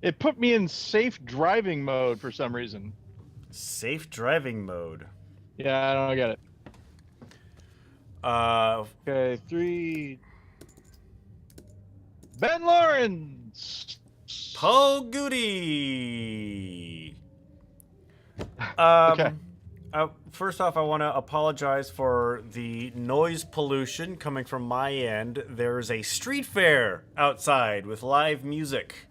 It put me in safe driving mode for some reason. Safe driving mode. Yeah, I don't get it. Uh, Okay, three. Ben Lawrence. Paul Goody. Okay. Um, First off, I want to apologize for the noise pollution coming from my end. There's a street fair outside with live music.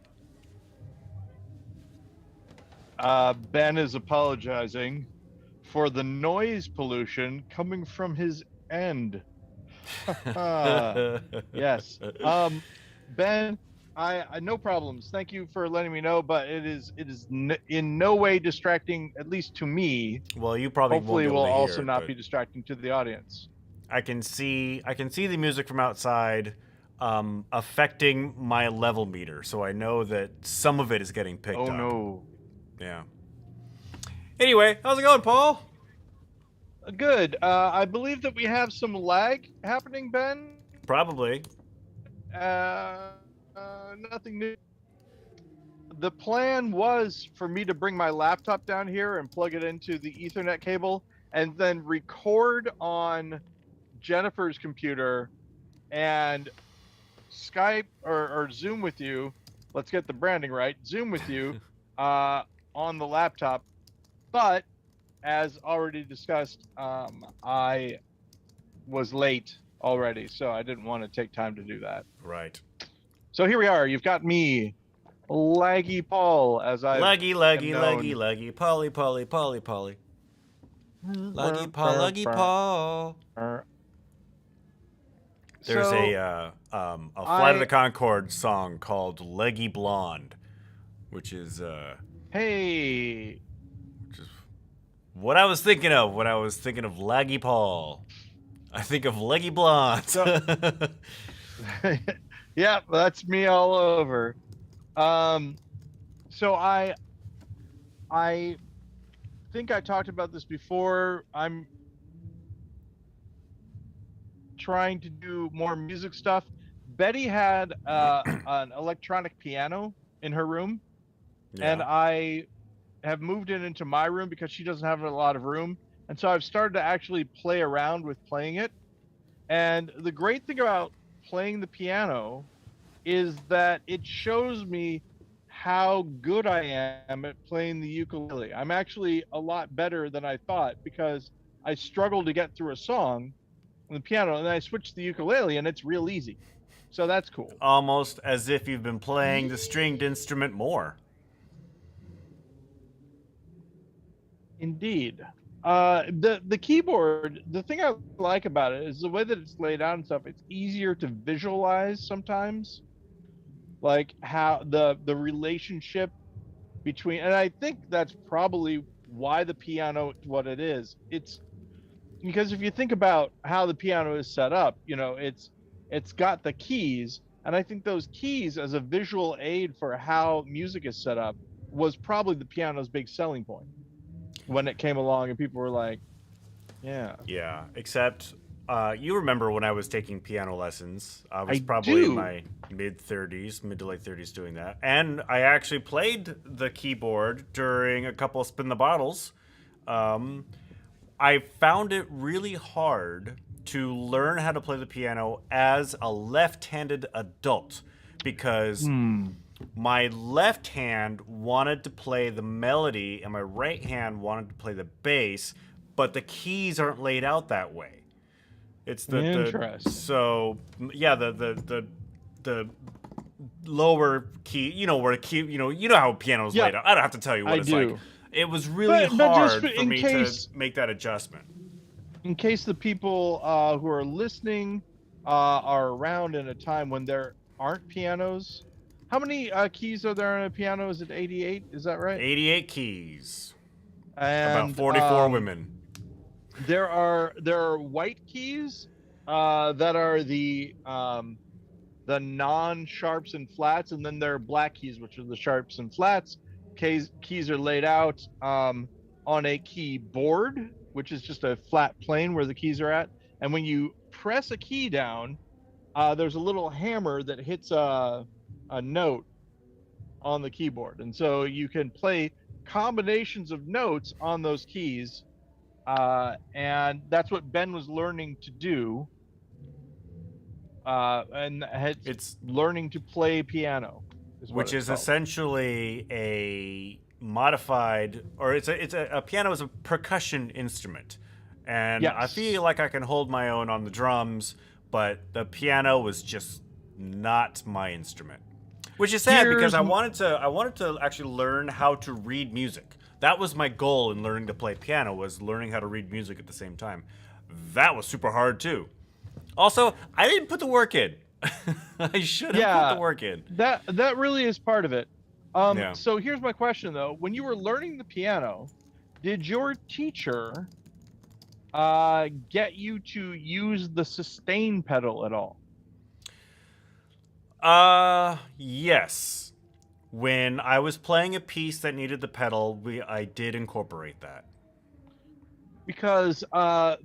Ben is apologizing for the noise pollution coming from his end. Yes. Ben, I no problems. Thank you for letting me know, but it is in no way distracting, at least to me. Well, you probably won't Hopefully, be it able will to hear also it, not but be distracting to the audience. I can see the music from outside affecting my level meter, so I know that some of it is getting picked Oh up. no. Yeah. Anyway, how's it going, Paul? Good. I believe that we have some lag happening, Ben. Probably. Uh, Nothing new. The plan was for me to bring my laptop down here and plug it into the Ethernet cable and then record on Jennifer's computer and Skype or Zoom with you. Let's get the branding right. Zoom with you uh, on the laptop. But as already discussed, I was late already, so I didn't want to take time to do that. Right. So here we are. You've got me, Laggy Paul, as I Luggy, am luggy, luggy, known. luggy, Polly, Polly, Polly, Polly. Luggy Paul, Luggy Paul. There's So a Flight of the I, Conchords song called "Leggy Blonde," which is hey, what I was thinking of when I was thinking of Laggy Paul. I think of Leggy Blonde. so yeah, that's me all over. Um, so I think I talked about this before. I'm trying to do more music stuff. Betty had an electronic piano in her room, and Yeah. I have moved it into my room because she doesn't have a lot of room. And so I've started to actually play around with playing it. And the great thing about playing the piano is that it shows me how good I am at playing the ukulele. I'm actually a lot better than I thought because I struggled to get through a song on the piano and then I switched to the ukulele and it's real easy. So that's cool. Almost as if you've been playing the stringed instrument more. Indeed. The keyboard, the thing I like about it is the way that it's laid out and stuff. It's easier to visualize sometimes, like how the relationship between, and I think that's probably why the piano is what it is. It's because if you think about how the piano is set up, it's got the keys, and I think those keys as a visual aid for how music is set up was probably the piano's big selling point when it came along and people were like, yeah. Yeah, except you remember when I was taking piano lessons. I was I probably in do. my mid to late 30s doing that. And I actually played the keyboard during a couple of Spin the Bottles. Um, I found it really hard to learn how to play the piano as a left handed adult because Hmm. my left hand wanted to play the melody and my right hand wanted to play the bass, but the keys aren't laid out that way. It's the Interesting. so yeah, the lower key, where the key, you know how piano's Yeah, laid out. I don't have to tell you what I it's like. do. It was really But just hard for in me to case make that adjustment. the people who are listening are around in a time when there aren't pianos. How many keys are there on a piano? Is it 88? Is that right? 88 keys, about And 44 women. there are white keys that are the non-sharps and flats, and then there are black keys, which are the sharps and flats. Keys are laid out on a keyboard, which is just a flat plane where the keys are at. And when you press a key down, there's a little hammer that hits a note on the keyboard, and so you can play combinations of notes on those keys, and that's what Ben was learning to do, and it's It's learning to play piano is what which it's is called. essentially a modified, or a piano is a percussion instrument, and I feel Yes. like I can hold my own on the drums, but the piano was just not my instrument. Which is sad because Here's I wanted to actually learn how to read music. That was my goal in learning to play piano, was learning how to read music at the same time. That was super hard too. Also, I didn't put the work in. I should have put the yeah, work in. that really is part of it. Yeah. So here's my question though: when you were learning the piano, did your teacher get you to use the sustain pedal at all? Yes. When I was playing a piece that needed the pedal, I did incorporate that. Because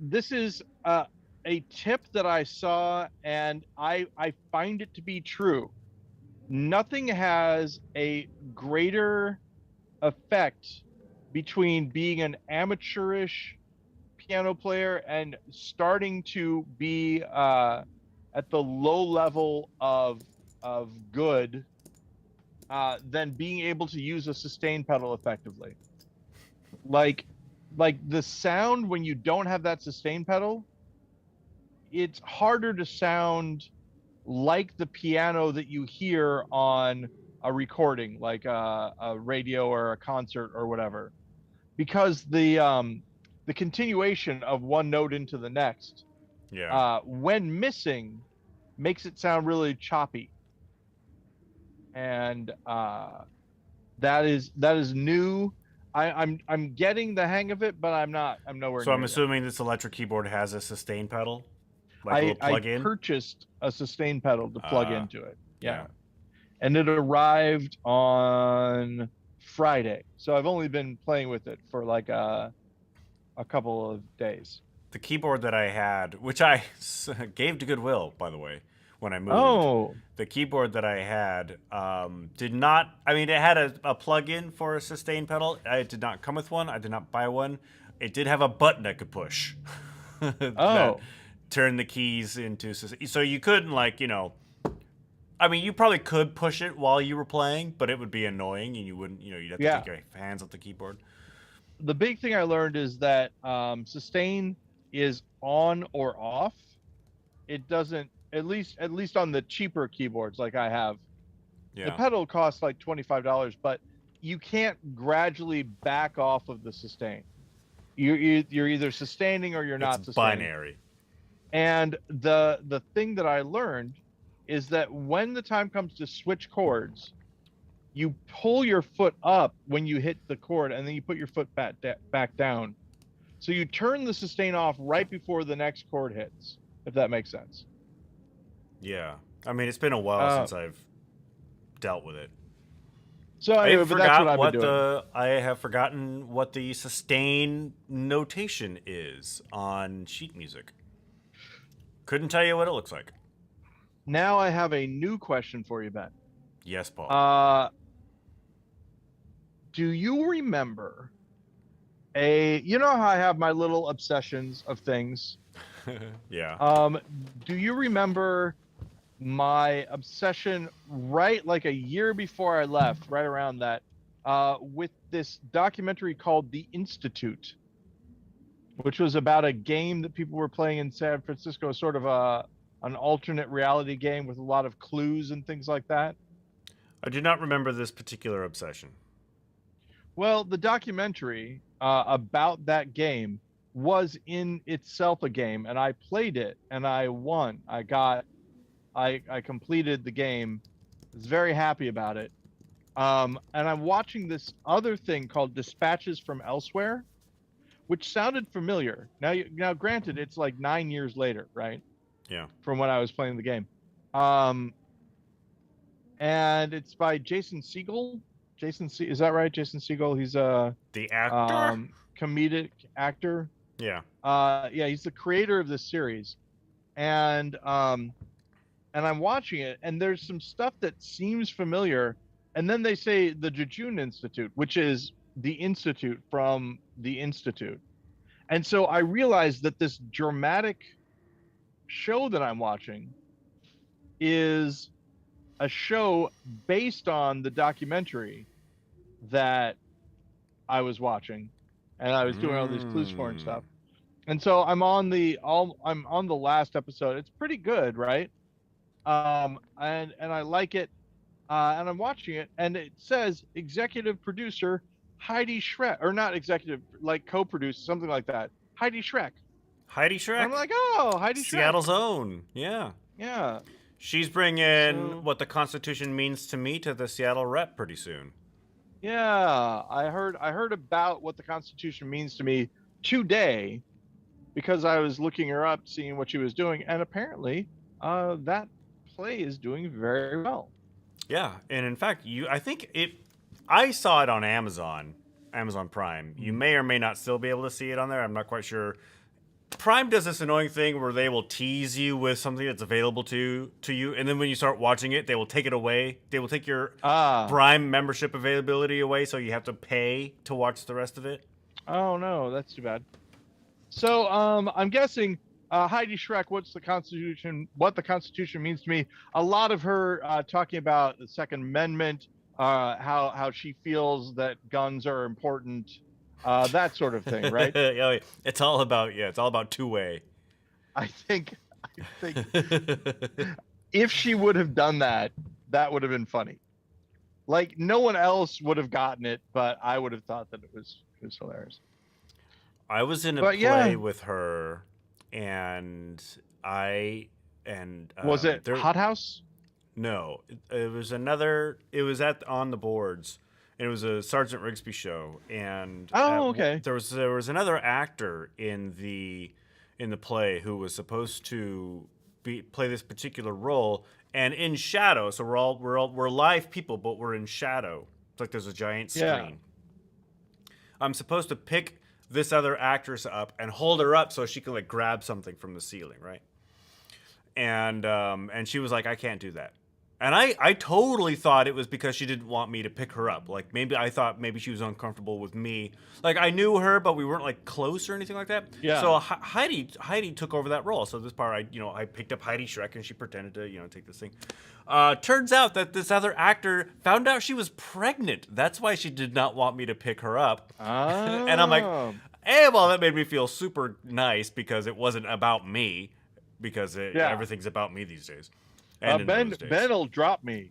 this is a tip that I saw, and I find it to be true. Nothing has a greater effect between being an amateurish piano player and starting to be at the low level of good than being able to use a sustain pedal effectively. Like like the sound when you don't have that sustain pedal, it's harder to sound like the piano that you hear on a recording, like a radio or a concert or whatever, because the continuation of one note into the next, Yeah. when missing, makes it sound really choppy, and that is new. I'm getting the hang of it, but I'm nowhere So I'm near there. assuming this electric keyboard has a sustain pedal, like a I little I plug-in. purchased a sustain pedal to plug into it. Yeah. Yeah. And it arrived on Friday. So I've only been playing with it for like a couple of days. The keyboard that I had, which I gave to Goodwill, by the way, when I moved, Oh, the keyboard that I had did not. I mean, it had a plug-in for a sustain pedal. It did not come with one. I did not buy one. It did have a button I could push that oh, turned the keys into. So you couldn't, like, I mean, you probably could push it while you were playing, but it would be annoying, and you wouldn't. You'd have to yeah. take your hands off the keyboard. The big thing I learned is that sustain is on or off. It doesn't, at least on the cheaper keyboards like I have. The Yeah, pedal costs like $25, but you can't gradually back off of the sustain. You're either sustaining or you're it's not sustaining. binary. And the thing that I learned is that when the time comes to switch chords, you pull your foot up when you hit the chord, and then you put your foot back down. So you turn the sustain off right before the next chord hits, if that makes sense. Yeah, I mean, it's been a while Uh, since I've dealt with it. so I anyway, even but that's what forgot I've been what doing. I have forgotten what the sustain notation is on sheet music. Couldn't tell you what it looks like. Now I have a new question for you, Ben. Yes, Paul. Uh, do you remember you know how I have my little obsessions of things? Yeah. Um, do you remember my obsession right like a year before I left, right around that, with this documentary called The Institute, which was about a game that people were playing in San Francisco, sort of an alternate reality game with a lot of clues and things like that? I do not remember this particular obsession. Well, the documentary about that game was in itself a game, and I played it and I won. I completed the game. I was very happy about it. And I'm watching this other thing called Dispatches from Elsewhere, which sounded familiar. Now, granted, it's like 9 years later, right, Yeah. from when I was playing the game. Um, and it's by Jason Segel. Is that right? Jason Segel. He's a The actor? comedic actor. Yeah. Yeah, he's the creator of this series, and I'm watching it, and there's some stuff that seems familiar, and then they say the Jejun Institute, which is the institute from the institute. And so I realized that this dramatic show that I'm watching is a show based on the documentary that I was watching, and I was doing all these clues for and Mm. stuff. And so I'm on the last episode. It's pretty good, right? And I like it. And I'm watching it, and it says executive producer Heidi Schreck, or not executive, like co-producer, something like that. Heidi Schreck. Heidi And I'm Schreck, like, oh, Heidi Schreck. Seattle's own. Yeah. Yeah. She's bringing So what the Constitution means to me to the Seattle Rep pretty soon. yeah, I heard about what the Constitution means to me today because I was looking her up, seeing what she was doing, and apparently, that play is doing very well. Yeah, and in fact, I think it. I saw it on Amazon Prime. You may or may not still be able to see it on there. I'm not quite sure. Prime does this annoying thing where they will tease you with something that's available to you, and then when you start watching it, they will take it away. They will take your Ah, Prime membership availability away, so you have to pay to watch the rest of it. oh no, that's too bad. So, I'm guessing Heidi Schreck, what the Constitution means to me. A lot of her talking about the Second Amendment, how she feels that guns are important, that sort of thing, right? Yeah, it's all about it's all about two-way. I think if she would have done that, that would have been funny. Like no one else would have gotten it, but I would have thought that it was hilarious. I was in a But yeah, play with her, and I and was it there. Hot House? No, it was another. It was at on the boards. And it was a Sergeant Rigsby show, and Oh, okay. there was another actor in the play who was supposed to play this particular role, and in shadow. So we're live people, but we're in shadow. It's like there's a giant Yeah. screen. I'm supposed to pick this other actress up and hold her up so she can like grab something from the ceiling, right? And she was like, I can't do that. And I totally thought it was because she didn't want me to pick her up. Like maybe I thought maybe she was uncomfortable with me. Like I knew her, but we weren't like close or anything like that. Yeah. So Heidi took over that role. So this part I picked up Heidi Schreck and she pretended to take this thing. Turns out that this other actor found out she was pregnant. That's why she did not want me to pick her up. And I'm like, Oh. well, that made me feel super nice because it wasn't about me. Because Yeah. everything's about me these days. And in Ben those days. Ben'll drop me.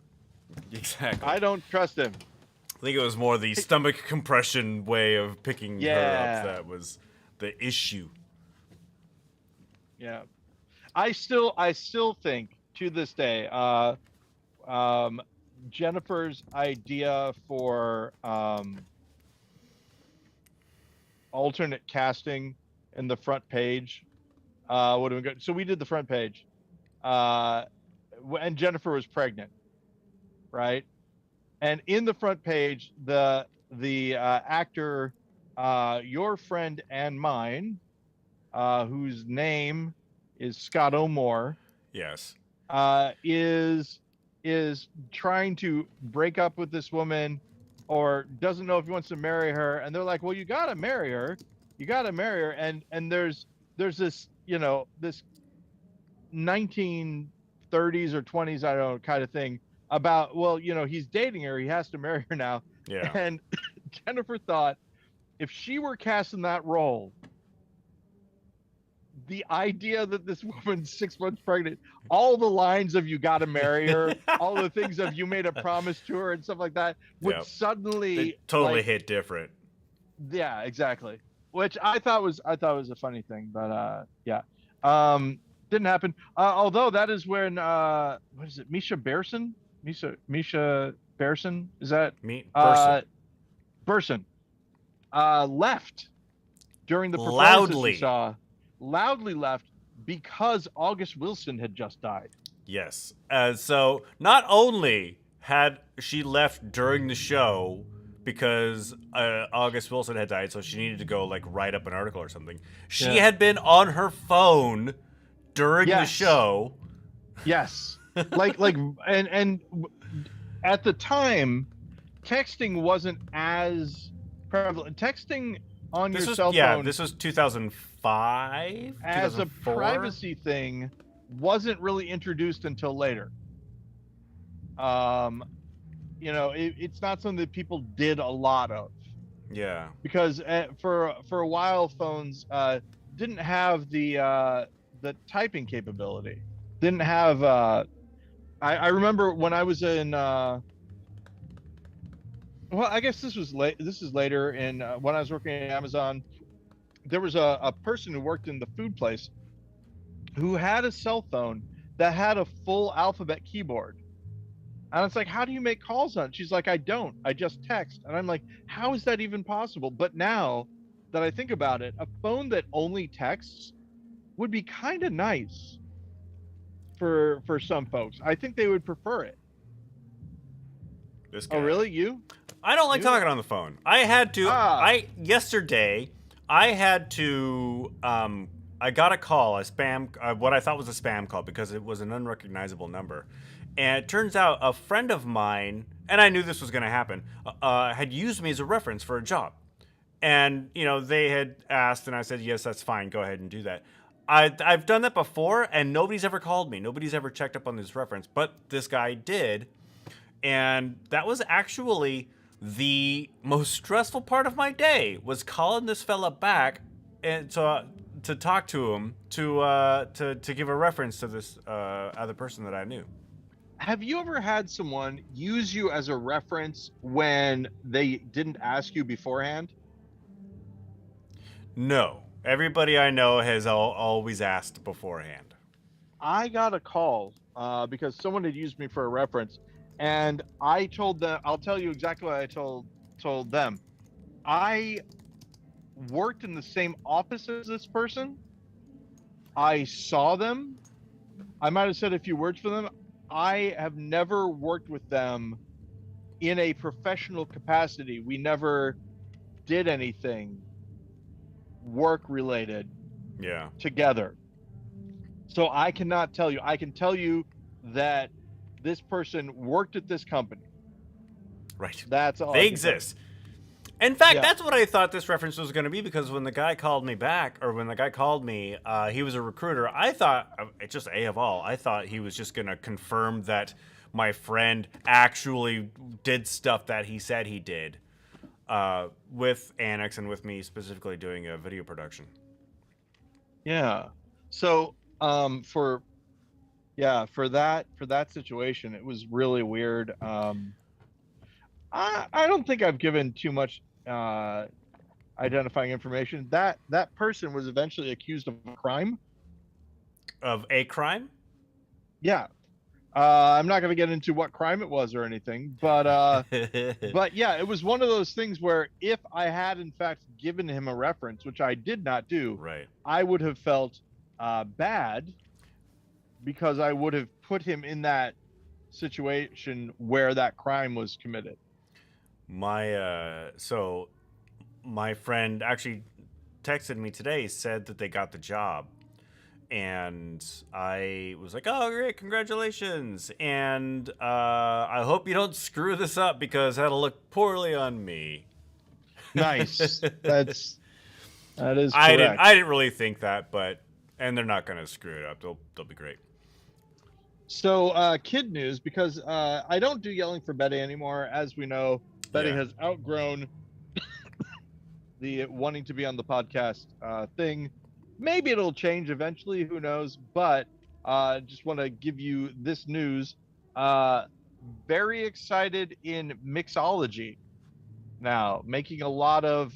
Exactly. I don't trust him. I think it was more the stomach compression way of picking her Yeah. up that was the issue. Yeah. I still think to this day, Jennifer's idea for alternate casting in the front page would have been good. So we did the front page, and Jennifer was pregnant, right? And in the front page, the actor, your friend and mine, whose name is Scott O'More, Yes. is trying to break up with this woman, or doesn't know if he wants to marry her, and they're like, well, you gotta marry her, and there's this this 1930s or 20s, I don't know, kind of thing about, well, he's dating her, he has to marry her now. Yeah. And Jennifer thought if she were cast in that role, the idea that this woman's 6 months pregnant, all the lines of you gotta marry her, all the things of you made a promise to her and stuff like that would Yep. suddenly It totally like, hit different. yeah, exactly. Which I thought was a funny thing, but yeah. Didn't happen. Although that is when what is it? Misha Berson? Misha Berson? Is that Me Berson left during the performances Loudly. we saw. Loudly left because August Wilson had just died. Yes. So not only had she left during the show because August Wilson had died, so she needed to go like write up an article or something. She Yeah. had been on her phone during the Yes. show. Yes. like and at the time texting wasn't as prevalent. Texting on your This was cell phone this was 2005, as a 2004. privacy thing wasn't really introduced until later. Um, it's not something that people did a lot of, Yeah. because for a while phones didn't have the typing capability. Didn't have. I remember when I was in. Well, I guess this was late. This is later in when I was working at Amazon. There was a person who worked in the food place who had a cell phone that had a full alphabet keyboard. And it's like, how do you make calls on it? She's like, I don't. I just text. And I'm like, how is that even possible? But now that I think about it, a phone that only texts would be kind of nice for some folks. I think they would prefer it. This Oh, guy. really? You? I don't like You? talking on the phone. I had to. Ah, Yesterday, I had to. I got a call, a spam, what I thought was a spam call because it was an unrecognizable number, and it turns out a friend of mine, and I knew this was going to happen, had used me as a reference for a job, and they had asked, and I said yes, that's fine, go ahead and do that. I've done that before, and nobody's ever called me. Nobody's ever checked up on this reference, but this guy did, and that was actually the most stressful part of my day, was calling this fella back and to talk to him to give a reference to this other person that I knew. have you ever had someone use you as a reference when they didn't ask you beforehand? No, everybody I know has always asked beforehand. I got a call because someone had used me for a reference, and I told them. I'll tell you exactly what I told them. I worked in the same office as this person. I saw them. I might have said a few words for them. I have never worked with them in a professional capacity. We never did anything work related Yeah. together. So I cannot tell you. I can tell you that this person worked at this company. Right. That's all They I can tell you. exist. In fact, Yeah. that's what I thought this reference was going to be, because when the guy called me back, or when the guy called me, he was a recruiter. I thought, it's just A of all, I thought he was just going to confirm that my friend actually did stuff that he said he did with Annex and with me specifically doing a video production. Yeah. So for that situation, it was really weird. I don't think I've given too much identifying information. That person was eventually accused of a crime. Of a crime? Yeah. I'm not going to get into what crime it was or anything, but yeah, it was one of those things where if I had in fact given him a reference, which I did not do, Right. I would have felt bad, because I would have put him in that situation where that crime was committed. So my friend actually texted me today, said that they got the job, and I was like, oh great, congratulations, and I hope you don't screw this up because that'll look poorly on me. Nice. That is correct. I didn't really think that, but and they're not gonna screw it up. They'll be great. So kid news, because I don't do yelling for Betty anymore. As we know, Betty Yeah. has outgrown the wanting to be on the podcast thing. Maybe it'll change eventually, who knows, but just want to give you this news. Very excited in mixology now, making a lot of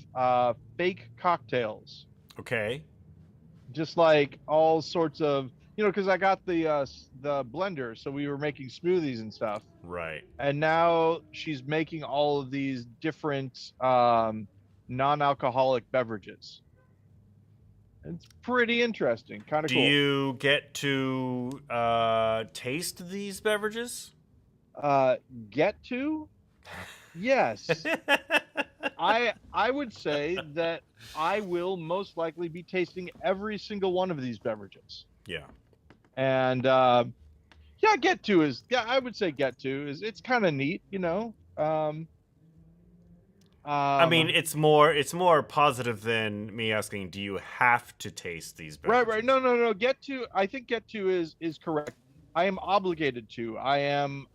fake cocktails, Okay. just like all sorts of, because I got the blender, so we were making smoothies and stuff. Right. And now she's making all of these different non-alcoholic beverages. It's pretty interesting, kind of Do cool. you get to taste these beverages? Get to? Yes. I would say that I will most likely be tasting every single one of these beverages. Yeah. And I would say get to is it's kind of neat, I mean, it's more positive than me asking, do you have to taste these beverages? Right. No. I think get to is correct. I am obligated to. I am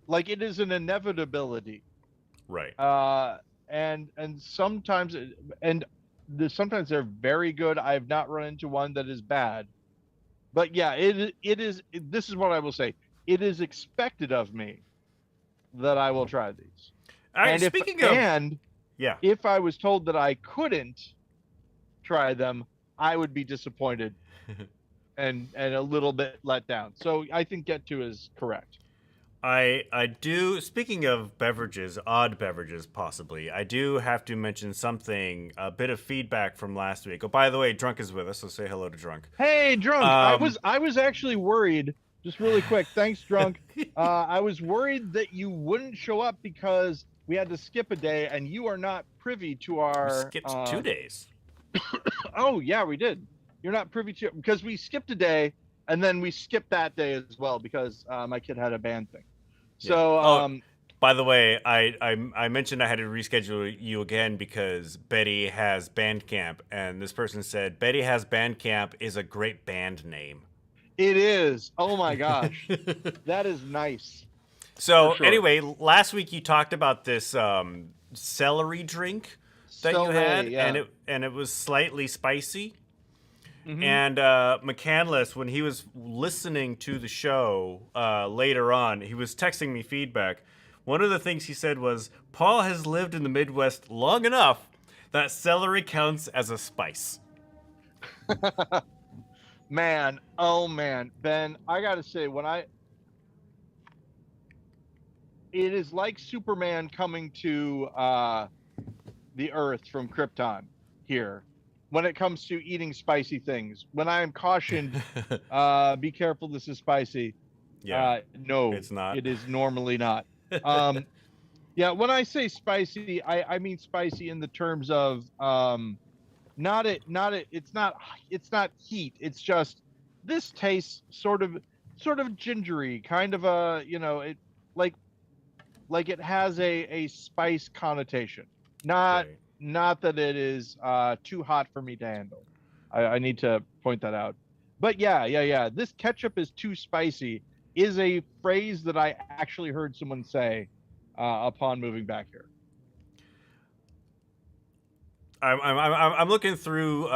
like it is an inevitability. Right. Uh, and sometimes sometimes they're very good. I have not run into one that is bad. But yeah, this is what I will say. It is expected of me that I will try these. All right, And speaking of, yeah. if I was told that I couldn't try them, I would be disappointed and a little bit let down. So I think get to is correct. I do. Speaking of beverages, odd beverages, possibly. I do have to mention something. A bit of feedback from last week. Oh, by the way, Drunk is with us, so say hello to Drunk. Hey, Drunk. I was actually worried. Just really quick. Thanks, Drunk. I was worried that you wouldn't show up because we had to skip a day, and you are not privy to our. We skipped 2 days. Oh yeah, we did. You're not privy to because we skipped a day, and then we skipped that day as well because my kid had a band thing. So, by the way, I mentioned I had to reschedule you again because Betty has Bandcamp, and this person said Betty has Bandcamp is a great band name. It is. Oh my gosh, that is nice. So anyway, last week you talked about this celery drink that you had, yeah. and it was slightly spicy. Mm-hmm. And McCandless, when he was listening to the show later on, he was texting me feedback. One of the things he said was, Paul has lived in the Midwest long enough that celery counts as a spice. Man, oh man, Ben, I gotta say, it is like Superman coming to the Earth from Krypton here. When it comes to eating spicy things, when I am cautioned, be careful, this is spicy. Yeah, no, it's not. It is normally not. Yeah, when I say spicy, I mean spicy in the terms of it's not heat. It's just this tastes sort of gingery, kind of it like it has a spice connotation. Not that it is too hot for me to handle. I need to point that out. But yeah. This ketchup is too spicy is a phrase that I actually heard someone say upon moving back here. I'm looking through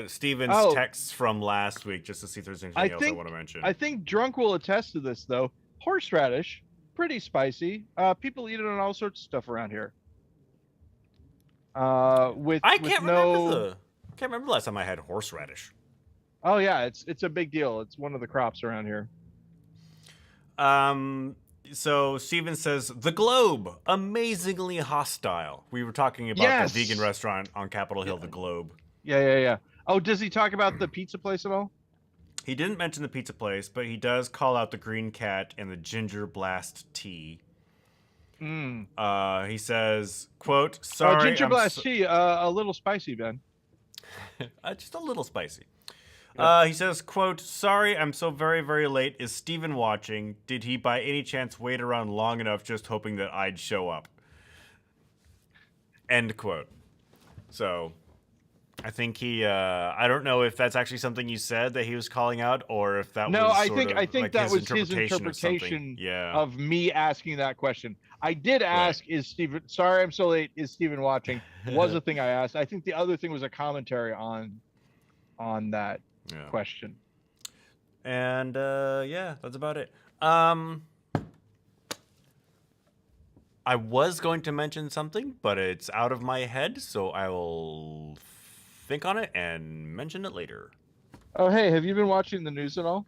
Steven's texts from last week just to see if there's anything else I want to mention. I think Drunk will attest to this though. Horseradish, pretty spicy. People eat it on all sorts of stuff around here. I can't remember the last time I had horseradish. Oh yeah, it's a big deal. It's one of the crops around here. So Steven says the Globe, amazingly hostile. We were talking about the vegan restaurant on Capitol Hill, the Globe. Yeah. Oh, does he talk about the pizza place at all? He didn't mention the pizza place, but he does call out the Green Cat and the Ginger Blast Tea. He says, quote, sorry. Ginger Blast Tea, a little spicy, Ben. Just a little spicy. He says, quote, sorry, I'm so very, very late. Is Steven watching? Did he by any chance wait around long enough just hoping that I'd show up? End quote. So, I think he, I don't know if that's actually something you said that he was calling out, or if that was I think that was his interpretation of me asking that question. I did ask, is Steven, sorry I'm so late, is Steven watching? Was a thing I asked. I think the other thing was a commentary on that question. And that's about it. I was going to mention something, but it's out of my head, so I will think on it and mention it later. Oh, hey, have you been watching the news at all?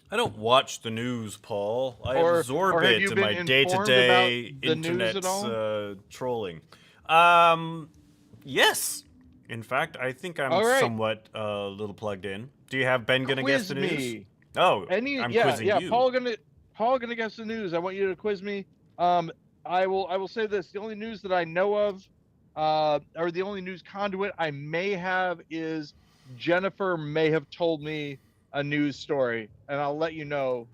I don't watch the news, Paul. I absorb it in my day-to-day internet trolling. Yes. In fact, I think I'm somewhat a little plugged in. Do you have Ben gonna guess the news? Oh, I'm quizzing you. Paul gonna guess the news. I want you to quiz me. I will say this: the only news that I know of, or the only news conduit I may have is Jennifer may have told me a news story, and I'll let you know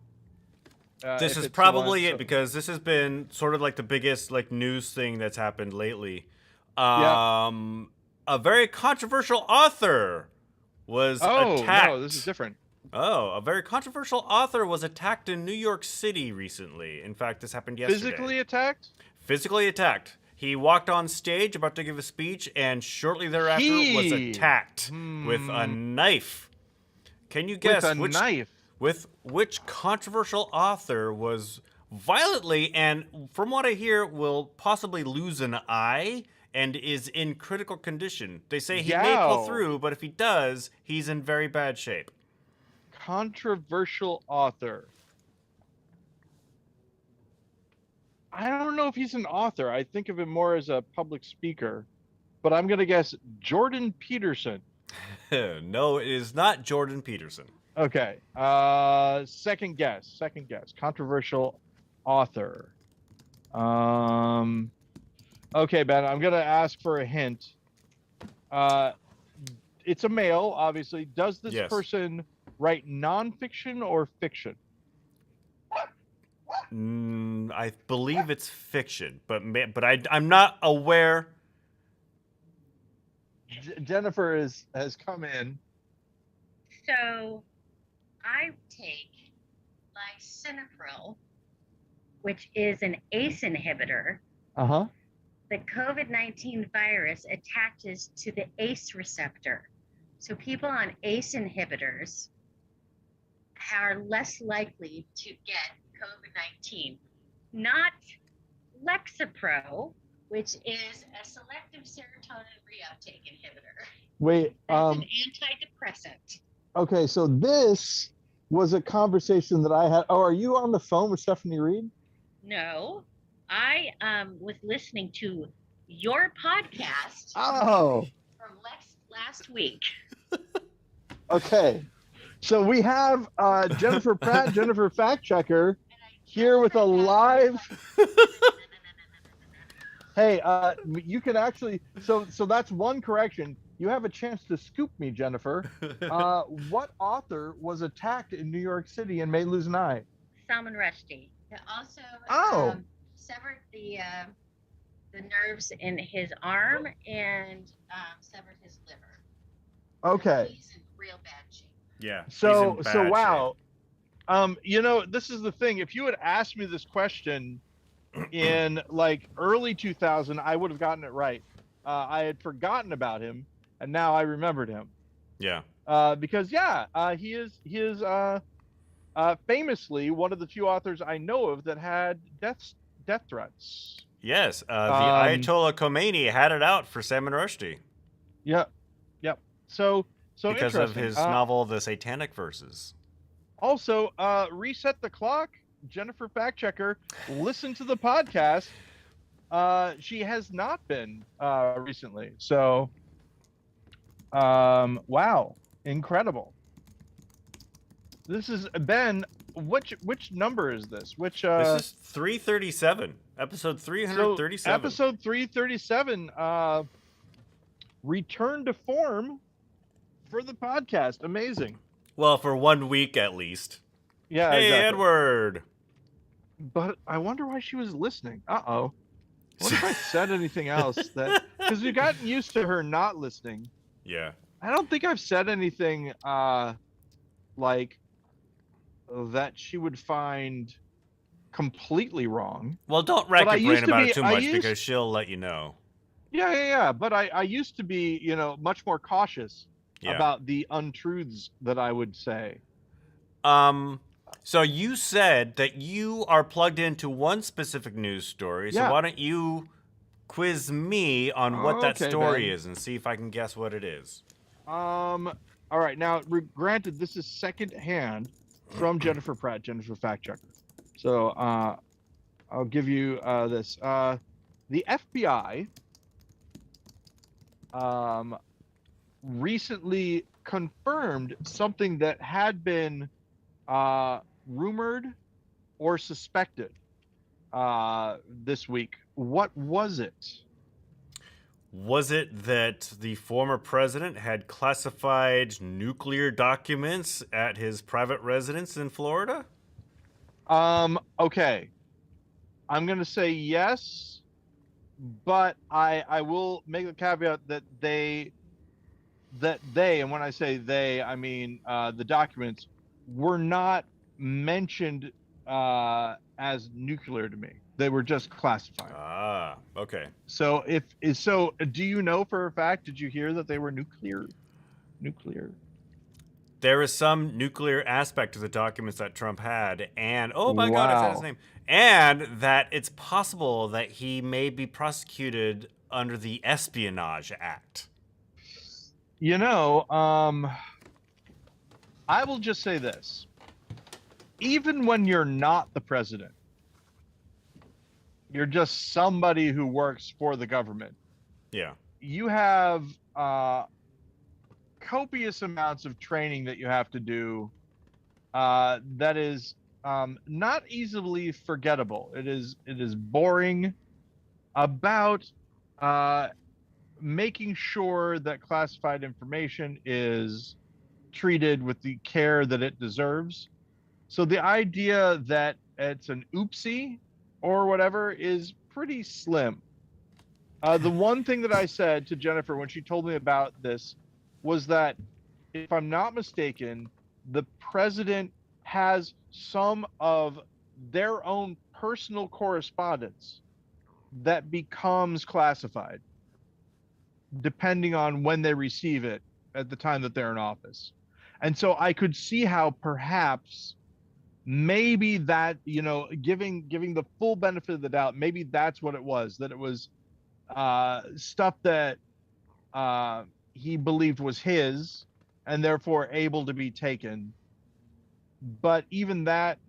This if is it's the probably one. it because this has been sort of like the biggest like news thing that's happened lately. Yeah. A very controversial author was Oh no, this is attacked. different. Oh, a very controversial author was attacked in New York City recently. In fact, this happened yesterday. Physically attacked? Physically attacked. He walked on stage about to give a speech and shortly thereafter was He. attacked with a knife. Can you With guess a knife. which controversial author was violently and from what I hear will possibly lose an eye and is in critical condition? They say he may pull Yow. through, but if he does, he's in very bad shape. Controversial author. I don't know if he's an author. I think of him more as a public speaker. But I'm going to guess Jordan Peterson. No, it is not Jordan Peterson. Okay. Second guess. Controversial author. Okay, Ben, I'm going to ask for a hint. It's a male, obviously. Does this Yes. person write nonfiction or fiction? I believe it's fiction, but I'm not aware. Jennifer has come in. So I take lisinopril, which is an ACE inhibitor. Uh-huh. The COVID-19 virus attaches to the ACE receptor. So people on ACE inhibitors are less likely to get COVID-19. Not Lexapro, which is a selective serotonin reuptake inhibitor. Wait, That's an antidepressant. okay, so this was a conversation that I had. Oh, are you on the phone with Stephanie Reed? No, I was listening to your podcast Oh, from last week. okay. So we have Jennifer Pratt, Jennifer Fact Checker, here with a live. Hey, you can actually. So that's one correction. You have a chance to scoop me, Jennifer. What author was attacked in New York City and may lose an eye? Salman Rushdie. It also severed the nerves in his arm and severed his liver. Okay. So he's in real bad shape. Yeah. So he's in bad wow. shape. This is the thing. If you had asked me this question in like early 2000, I would have gotten it right. I had forgotten about him, and now I remembered him. Yeah. Because he is famously one of the few authors I know of that had death threats. Yes. The Ayatollah Khomeini had it out for Salman Rushdie. Yep. So because of his novel, The Satanic Verses. Also, reset the clock. Jennifer Fact Checker, listen to the podcast. She has not been recently. So, wow, incredible. This is Ben. Which number is this? This is 337, episode 337. So episode 337. Return to form for the podcast. Amazing. Well, for 1 week at least. Yeah. Hey, exactly. Edward. But I wonder why she was listening. Uh-oh. What if I said anything else that, because we've gotten used to her not listening. Yeah. I don't think I've said anything like that she would find completely wrong. Well, don't rack your brain about it too much because she'll let you know. Yeah. But I used to be, much more cautious about the untruths that I would say. So you said that you are plugged into one specific news story. So why don't you quiz me on what that story is and see if I can guess what it is? All right. Now, granted, this is secondhand from Jennifer Pratt, Jennifer Fact Checker. So I'll give you this. The FBI recently confirmed something that had been rumored or suspected this week. What was it? Was it that the former president had classified nuclear documents at his private residence in Florida? Okay. I'm gonna say yes, but I will make the caveat that they, and when I say they, I mean the documents were not mentioned as nuclear to me. They were just classified. Ah, okay. So do you know for a fact? Did you hear that they were nuclear? Nuclear. There is some nuclear aspect to the documents that Trump had, and oh my God, I said his Wow. name, and that it's possible that he may be prosecuted under the Espionage Act. You know, I will just say this. Even when you're not the president, you're just somebody who works for the government. Yeah. You have copious amounts of training that you have to do that is not easily forgettable. It is boring about uh, making sure that classified information is treated with the care that it deserves. So the idea that it's an oopsie or whatever is pretty slim. The one thing that I said to Jennifer when she told me about this was that, if I'm not mistaken, the president has some of their own personal correspondence that becomes classified depending on when they receive it at the time that they're in office. And so I could see how perhaps maybe that, giving the full benefit of the doubt, maybe that's what it was, that it was stuff that uh, he believed was his and therefore able to be taken. But even that,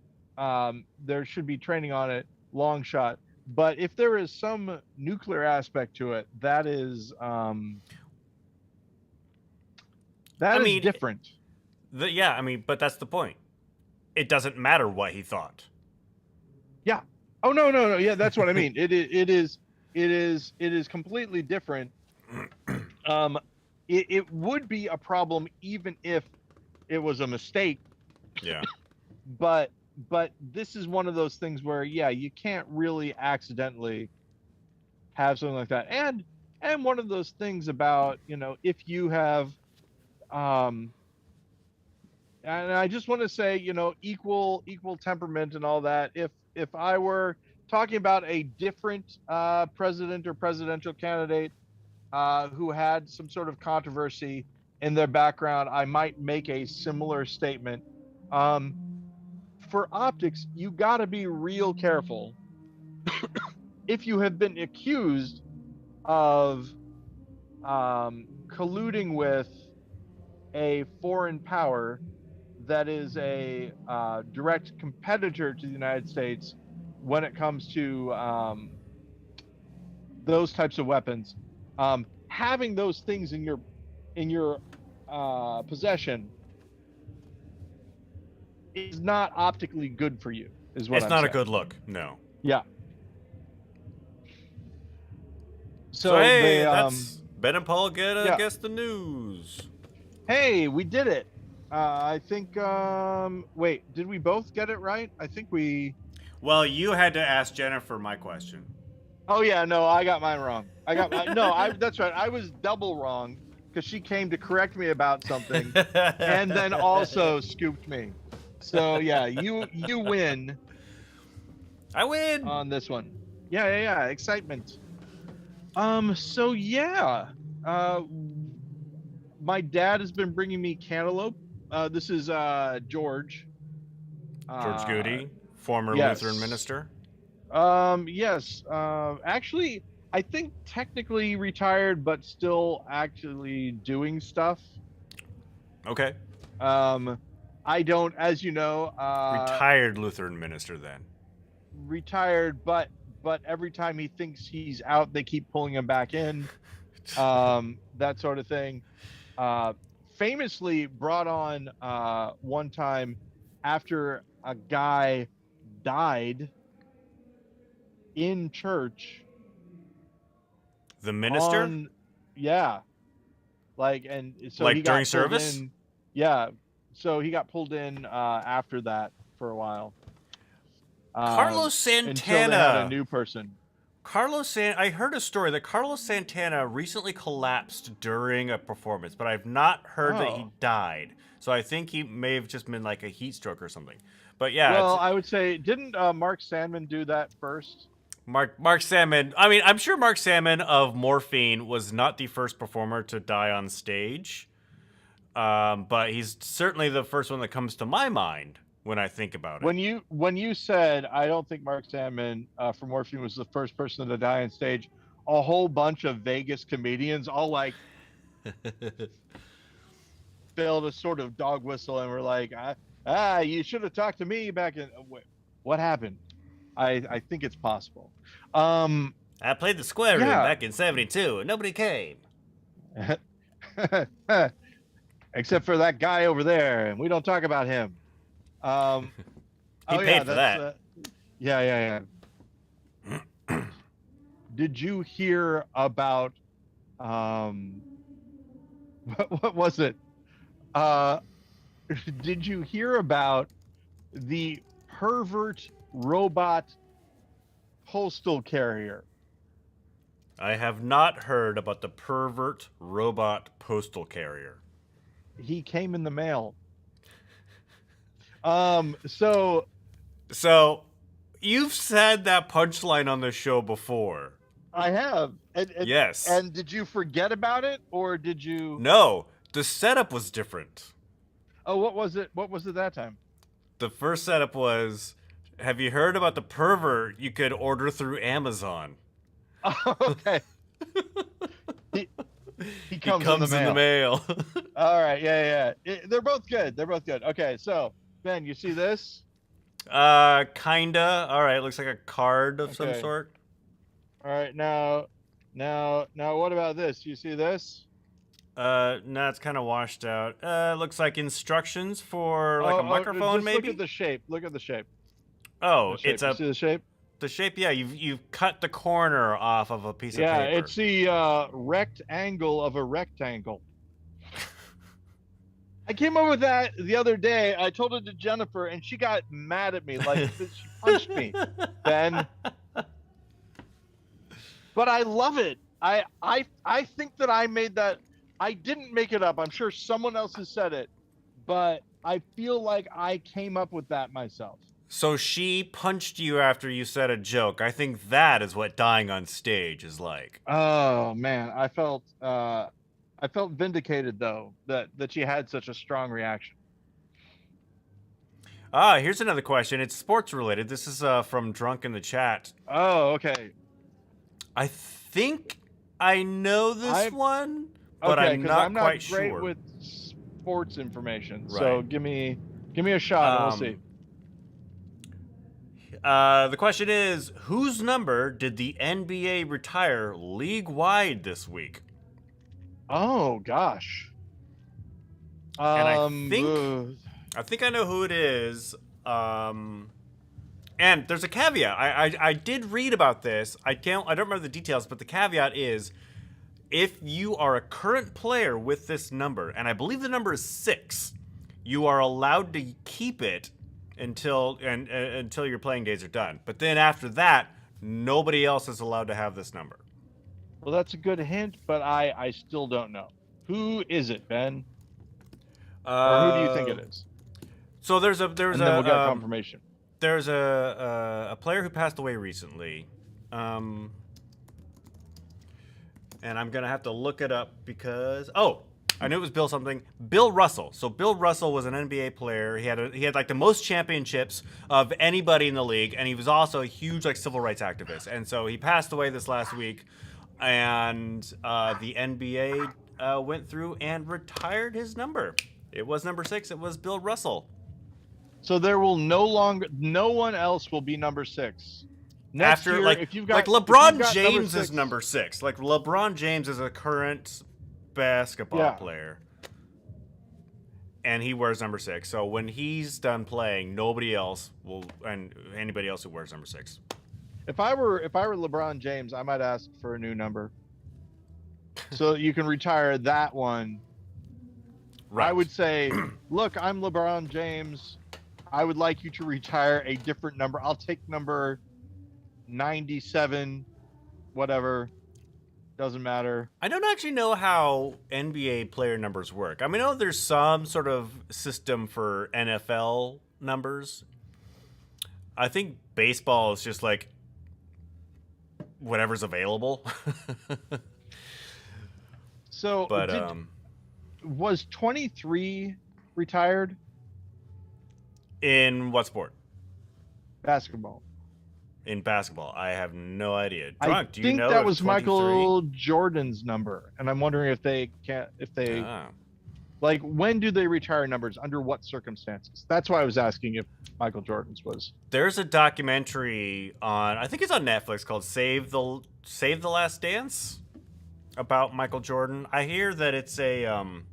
there should be training on it, long shot. But if there is some nuclear aspect to it, that is I mean, different. but that's the point. It doesn't matter what he thought. Yeah. Oh no. Yeah, that's what I mean. It is completely different. It would be a problem even if it was a mistake. Yeah. But this is one of those things where, yeah, you can't really accidentally have something like that. And one of those things about, if you have and I just want to say, equal temperament and all that. If I were talking about a different president or presidential candidate who had some sort of controversy in their background, I might make a similar statement. For optics, you got to be real careful. If you have been accused of colluding with a foreign power that is a direct competitor to the United States when it comes to those types of weapons, having those things in your possession is not optically good for you, is what It's I'm not a saying. good look. No. Yeah. So So hey, they that's Ben and Paul get yeah. guess the news. Hey, we did it. I think wait, did we both get it right? I think we Well, you had to ask Jennifer my question. Oh yeah, no, I got mine wrong. That's right. I was double wrong because she came to correct me about something and then also scooped me. So yeah, you win I win. on this one. Yeah. Excitement. So yeah. Uh my dad has been bringing me cantaloupe. This is George. George Uh Goody, former Lutheran yes. minister. Yes. Actually, I think technically retired, but still actually doing stuff. Okay. I don't, as you know, Retired Lutheran minister then. retired, but every time he thinks he's out, they keep pulling him back in. That sort of thing. Uh, Famously brought on one time after a guy died in church The minister? on, yeah, like, and so he Like during got pulled service? in. Yeah, so he got pulled in after that for a while. Carlos until they had a Santana. new person. I heard a story that Carlos Santana recently collapsed during a performance, but I've not heard that he died. So I think he may have just been like a heat stroke or something. But yeah, Well, I would say, didn't Mark Sandman do that first? Mark Sandman. I mean, I'm sure Mark Sandman of Morphine was not the first performer to die on stage, but he's certainly the first one that comes to my mind when I think about it. When you said I don't think Mark Sandman from Morphine was the first person to die on stage, a whole bunch of Vegas comedians all like failed a sort of dog whistle and were like, you should have talked to me back in. What happened? I think it's possible. I played the Square Room back in '72, and nobody came. Except for that guy over there, and we don't talk about him. He paid for that. Yeah. Did you hear about what was it? Did you hear about the pervert robot postal carrier? I have not heard about the pervert robot postal carrier. He came in the mail. So you've said that punchline on the show before. I have. Yes. And did you forget about it, or did you? No, the setup was different. Oh, what was it? What was it that time? The first setup was, have you heard about the pervert you could order through Amazon? Oh, okay. He comes in the mail. All right, yeah. They're both good. Okay, so Ben, you see this? Kinda. All right, looks like a card of some sort. All right, now, what about this? You see this? No, it's kind of washed out. Looks like instructions for like a microphone, maybe. Look at the shape. Oh, you see the shape? The shape, yeah. You've cut the corner off of a piece of paper. Yeah, it's the rectangle of a rectangle. I came up with that the other day. I told it to Jennifer, and she got mad at me, like she punched me. Ben. But I love it. I think that I made that. I didn't make it up. I'm sure someone else has said it, but I feel like I came up with that myself. So she punched you after you said a joke. I think that is what dying on stage is like. Oh man, I felt vindicated though that she had such a strong reaction. Here's another question. It's sports related. This is from Drunk in the Chat. Oh, okay. I think I know this one, but I'm not quite sure. I'm not great with sports information, right. So give me a shot and we'll see. The question is, whose number did the NBA retire league-wide this week? Oh gosh. And I think I know who it is. And there's a caveat. I did read about this. I don't remember the details, but the caveat is, if you are a current player with this number, and I believe the number is 6, you are allowed to keep it until your playing days are done. But then after that, nobody else is allowed to have this number. Well, that's a good hint, but I still don't know. Who is it, Ben? Or who do you think it is? So then we'll get confirmation. There's a player who passed away recently, and I'm gonna have to look it up because I knew it was Bill Russell. So Bill Russell was an NBA player. He had like the most championships of anybody in the league, and he was also a huge like civil rights activist. And so he passed away this last week, and the NBA went through and retired his number. It was number 6. It was Bill Russell. So there will no one else will be number 6. Next After year, LeBron James is number 6. Like LeBron James is a current basketball player, and he wears number 6. So when he's done playing, nobody else will, and anybody else who wears number 6. If I were LeBron James, I might ask for a new number, so you can retire that one. Right. I would say, look, I'm LeBron James. I would like you to retire a different number. I'll take number 97, whatever. Doesn't matter. I don't actually know how NBA player numbers work. I mean, I know there's some sort of system for NFL numbers. I think baseball is just like whatever's available. So, but was 23 retired? In what sport? Basketball. In basketball, I have no idea. Drunk, do you know? I think that was Michael Jordan's number, and I'm wondering if they like, when do they retire numbers? Under what circumstances? That's why I was asking if Michael Jordan's was. There's a documentary on, I think it's on Netflix, called Save the Last Dance, about Michael Jordan. I hear that it's a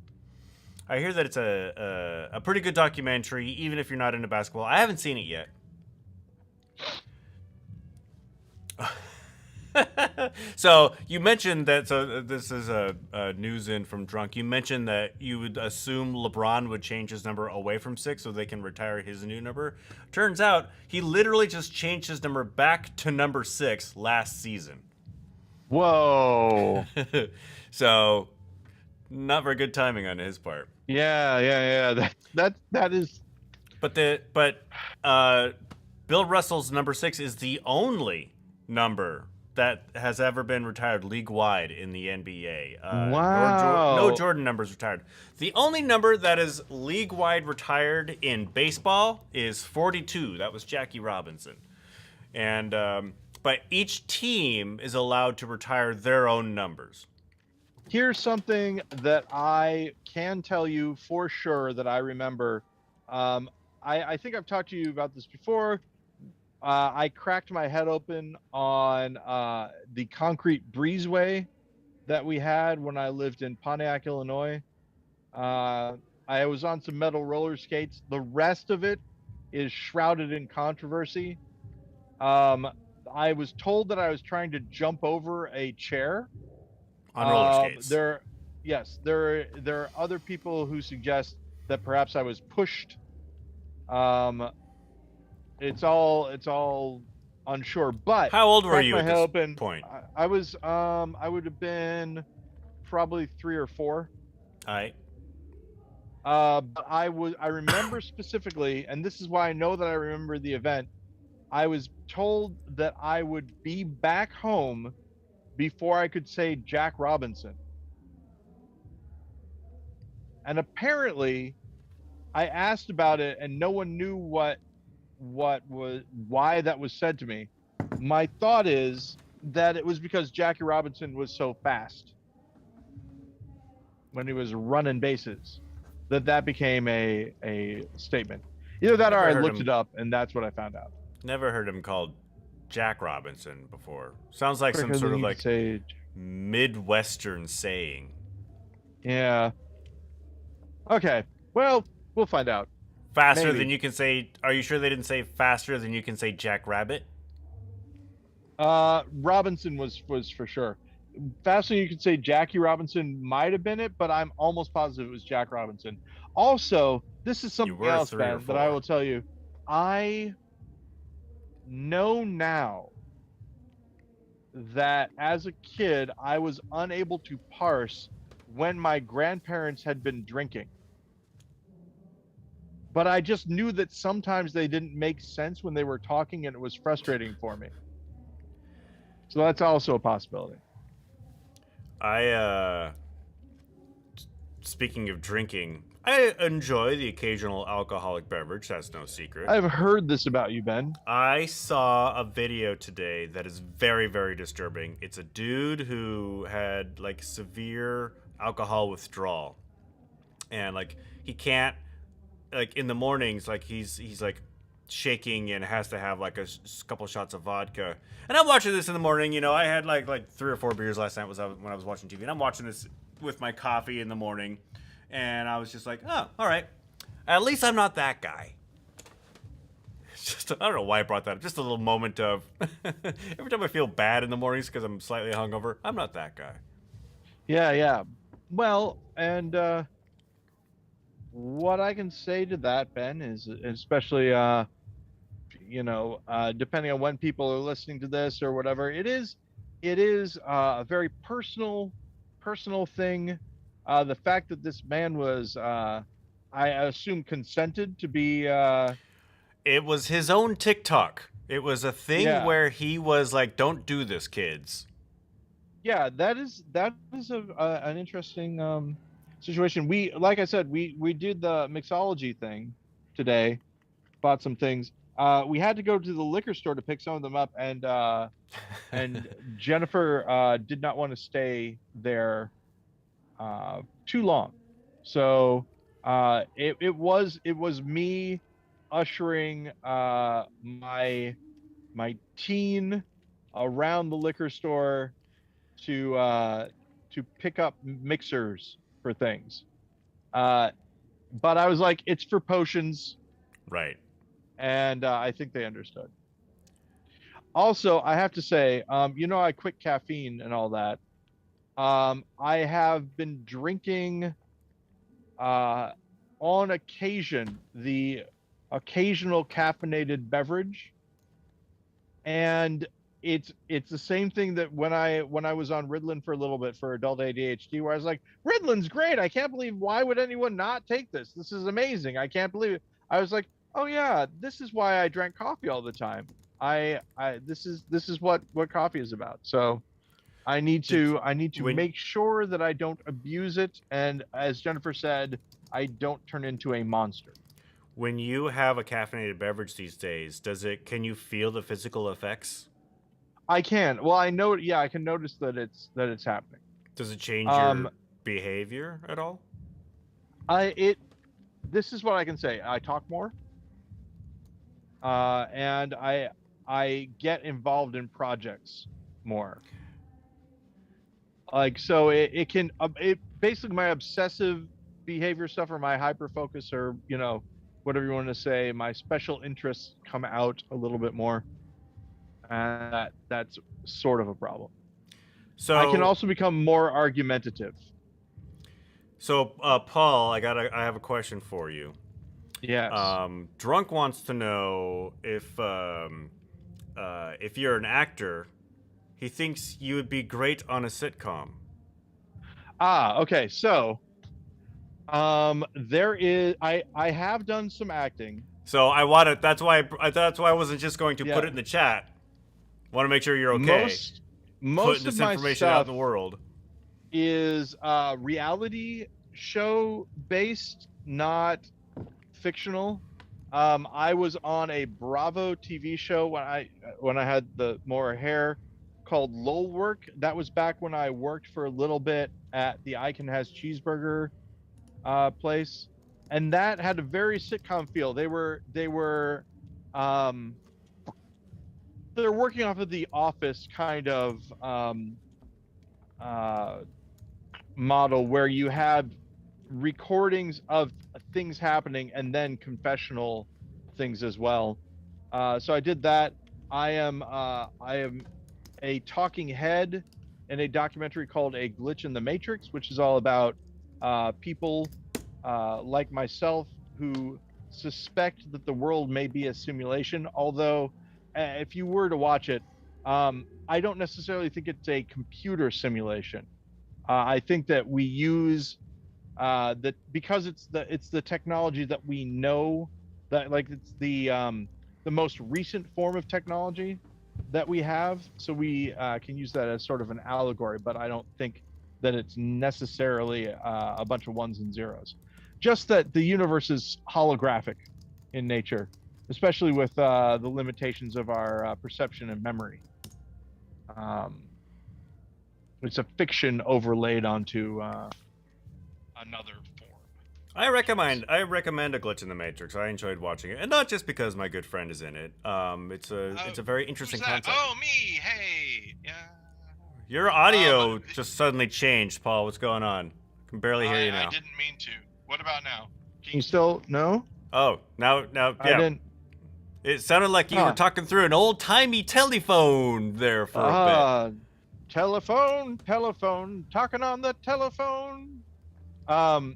pretty good documentary, even if you're not into basketball. I haven't seen it yet. So you mentioned that. So this is a news in from Drunk. You mentioned that you would assume LeBron would change his number away from 6 so they can retire his new number. Turns out he literally just changed his number back to number 6 last season. Whoa! So not very good timing on his part. Yeah. That is. But Bill Russell's number 6 is the only number that has ever been retired league-wide in the NBA. Wow. No Jordan numbers retired. The only number that is league-wide retired in baseball is 42. That was Jackie Robinson. And but each team is allowed to retire their own numbers. Here's something that I can tell you for sure that I remember. I think I've talked to you about this before. I cracked my head open on the concrete breezeway that we had when I lived in Pontiac, Illinois. I was on some metal roller skates. The rest of it is shrouded in controversy. I was told that I was trying to jump over a chair. On roller skates. There are other people who suggest that perhaps I was pushed. It's all unsure. But how old were you at this point? I was I would have been probably 3 or 4. All right. But I remember specifically, and this is why I know that I remember the event. I was told that I would be back home before I could say Jack Robinson. And apparently I asked about it and no one knew why that was said to me. My thought is that it was because Jackie Robinson was so fast when he was running bases that became a statement. Either that or I looked it up and that's what I found out. Never heard him called Jack Robinson before. Sounds like some sort of like Midwestern saying. Yeah. Okay. Well, we'll find out. Faster Maybe. than you can say. Are you sure they didn't say faster than you can say Jack Rabbit? Robinson was for sure. Faster than you could say Jackie Robinson might have been it, but I'm almost positive it was Jack Robinson. Also, this is something else, Ben, that I will tell you. I know now that as a kid, I was unable to parse when my grandparents had been drinking. But I just knew that sometimes they didn't make sense when they were talking, and it was frustrating for me. So that's also a possibility. Speaking of drinking, I enjoy the occasional alcoholic beverage. That's no secret. I've heard this about you, Ben. I saw a video today that is very, very disturbing. It's a dude who had like severe alcohol withdrawal, and like he can't, like in the mornings, like he's like shaking and has to have like a couple shots of vodka. And I'm watching this in the morning. You know, I had like 3 or 4 beers last night when I was watching TV, and I'm watching this with my coffee in the morning. And I was just like, oh, all right. At least I'm not that guy. It's just, I don't know why I brought that up. Just a little moment of, every time I feel bad in the mornings because I'm slightly hungover, I'm not that guy. Yeah. Well, and what I can say to that, Ben, is especially depending on when people are listening to this or whatever, it is a very personal thing. The fact that this man was, I assume, consented to be, It was his own TikTok. It was a thing yeah, where he was like, "Don't do this, kids." yeah, that is an interesting situation. We, like I said, we did the mixology thing today, bought some things. We had to go to the liquor store to pick some of them up, and Jennifer did not want to stay there too long. So it was me ushering my teen around the liquor store to pick up mixers for things. Uh, but I was like, it's for potions, Right. and I think they understood. Also, I have to say, I quit caffeine and all that. I have been drinking, uh, on occasion, the occasional caffeinated beverage, and it's the same thing that when I was on Ritalin for a little bit for adult ADHD, where I was like, Ritalin's great. I can't believe, why would anyone not take this? This is amazing. I can't believe it. I was like, oh yeah, this is why I drank coffee all the time. This is what coffee is about. So Did I need to when make sure that I don't abuse it, and as Jennifer said, I don't turn into a monster. when you have a caffeinated beverage these days, can you feel the physical effects? I can. Well, I know. Yeah, I can notice that it's happening. Does it change Um, your behavior at all? I it this is what I can say. I talk more, and I get involved in projects more. Like, so it can it basically, my obsessive behavior stuff, or my hyper focus, or whatever you want to say, my special interests come out a little bit more, and that's sort of a problem. I can So, also become more argumentative. Paul, I have a question for you. Yes. Drunk wants to know if you're an actor, he thinks you would be great on a sitcom. Okay. So, there is I have done some acting. So I want to. That's why I wasn't just going to put Yeah. it in the chat. Want to make sure you're okay. Most Putting most of this my information out in stuff the world. is reality show based, not fictional. I was on a Bravo TV show when I had the more hair, called Lowell Work. That was back when I worked for a little bit at the Icon Has Cheeseburger place, and that had a very sitcom feel. Um, they're working off of the Office kind of uh, model, where you have recordings of things happening and then confessional things as well. So I did that. I am a talking head in a documentary called A Glitch in the Matrix, which is all about people like myself who suspect that the world may be a simulation. Although, if you were to watch it, I don't necessarily think it's a computer simulation. I think that we use that because it's the technology that we know, that, like, it's the most recent form of technology that we have, so we can use that as sort of an allegory. But I don't think that it's necessarily a bunch of ones and zeros. Just that the universe is holographic in nature, especially with the limitations of our perception and memory. Um, it's a fiction overlaid onto another form. I recommend A Glitch in the Matrix. I enjoyed watching it, and not just because my good friend is in it. It's a very interesting Who's that? concept. Oh, me. Hey. Yeah. Your audio just suddenly changed, Paul. What's going on? I can barely hear you now. I didn't mean to. What about now? Can you still no? Oh, now, I yeah. didn't. It sounded like you were talking through an old-timey telephone there for a bit. Telephone, talking on the telephone. Um,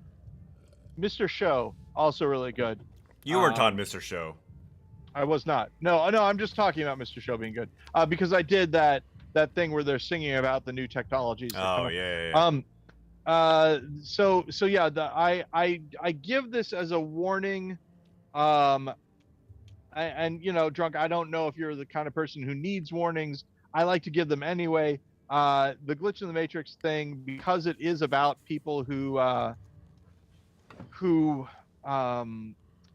Mr. Show, also really good. You weren't on Mr. Show. I was not. No, I'm just talking about Mr. Show being good. Because I did that thing where they're singing about the new technologies. Oh, yeah. So yeah, I give this as a warning. And Drunk, I don't know if you're the kind of person who needs warnings. I like to give them anyway. The glitch in the matrix thing, because it is about people who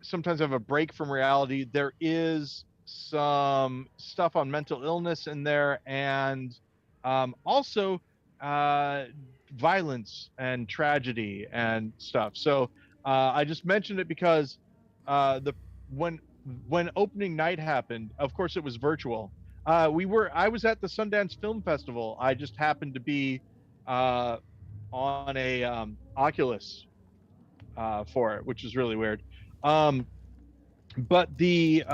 sometimes have a break from reality. There is some stuff on mental illness in there, and also violence and tragedy and stuff. So I just mentioned it because the when opening night happened, of course it was virtual. I was at the Sundance Film Festival. I just happened to be on a Oculus for it, which is really weird. But the